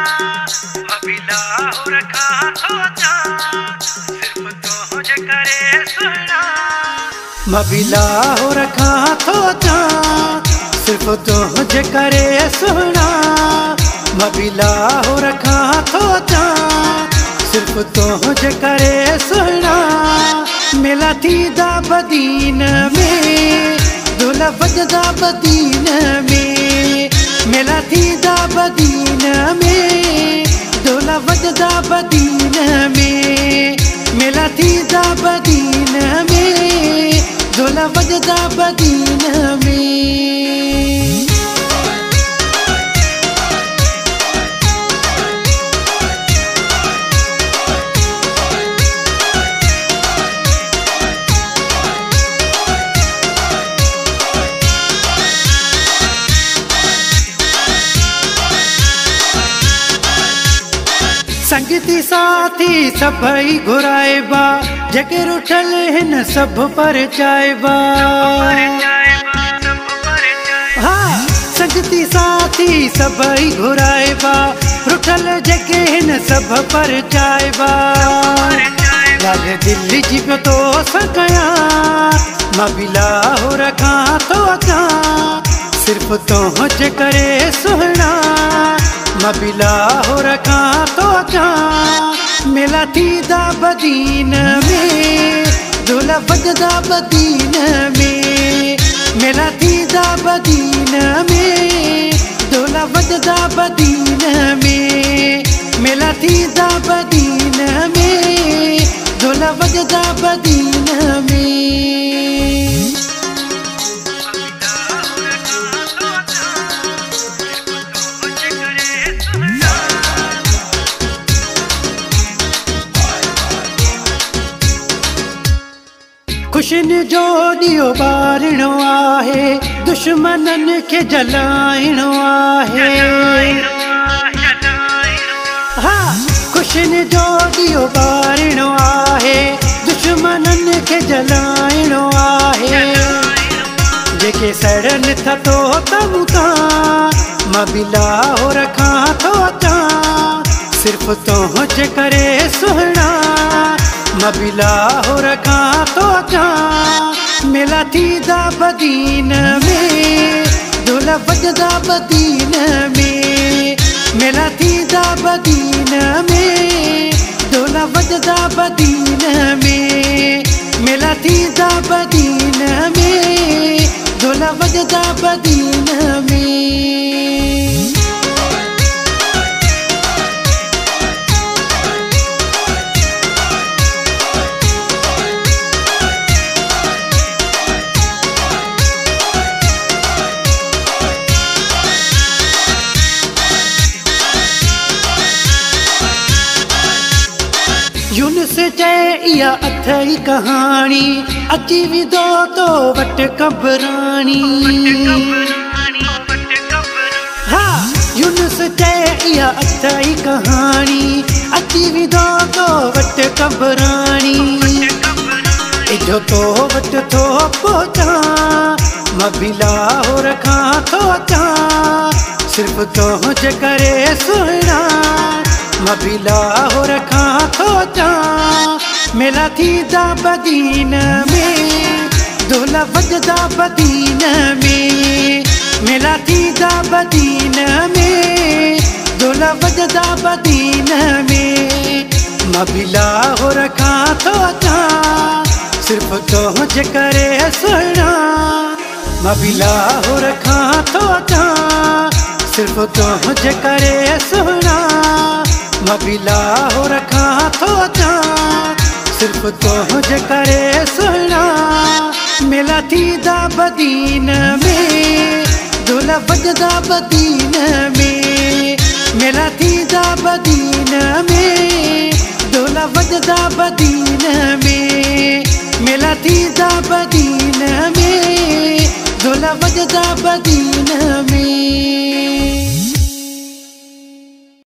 मबिला हो रखा सोचा सिर्फ तुझे करे सुना। मबिला हो रखा सोचा सिर्फ तुझे करे सुना। मबिला हो रखा सोचा सिर्फ तुझे करे सुना। मेला थी दा बदीन में दूल्हा वजदा बदीन में। मेला थी दा बदीन में दूल्हा वजदा बदीन में। मेला थी दा बदीन में दूल्हा वजदा बदीन में। संगती साथी सभई घुराइबा जेके रुठल हिन सब पर चाइबा। हाँ संगती साथी सभई घुराइबा रुठल जेके हिन सब पर चाइबा। लाल दिल जी पे तो सकया मबिला हो रखा तो अचा सिर्फ तुझे करे सुना। मबिला हो रखा तो अचा मेला थी दा बदीन में दूल्हा वजदा बदीन में। मेला थी दा बदीन में दूल्हा वजदा बदीन में। मेला थी दा बदीन में दूल्हा वजदा बदीन में। खुशिन जो दियो बारणो आहे दुश्मनन के जलाइणो आहे। हाँ खुशिन जो दियो बारणो आहे दुश्मनन के जलाइणो आहे। जेके सड़न था तो तमुता मबिला हो रखा तो अचा सिर्फ तुझे करे सुना। मबिला हो रखा तो अचा मेला थी दा बदीन में दूल्हा वजदा बदीन में। मेला थी दा बदीन में दूल्हा वजदा बदीन में। मेला थी दा बदीन में दूल्हा वजदा बदीन में। यूनुस चए इहा अथई कहानी अची विदो तो वट कबरानी। हाँ यूनुस चए इहा अथई कहानी अची विदो तो वट कबरानी। इधो तो वट थो पहुंचा मबिला हो रखा तो अचा सिर्फ तुझे करे सुना। मबिला हो रखा तो अचा मेला थी दा बदीन में दूल्हा वजदा बदीन में। मेला थी दा बदीन में दूल्हा वजदा बदीन में। मबिला हो रखा तो अचा सिर्फ तुझे करे सुना। मबिला हो रखा तो अचा सिर्फ तुझे करे सुना। मबिला हो रखा तो अचा सिर्फ तुझे करे सुना। मेला थी दा बदीन में दूल्हा वजदा बदीन में। मेला थी दा बदीन में दूल्हा वजदा बदीन में। मेला थी दा बदीन में दूल्हा वजदा बदीन में।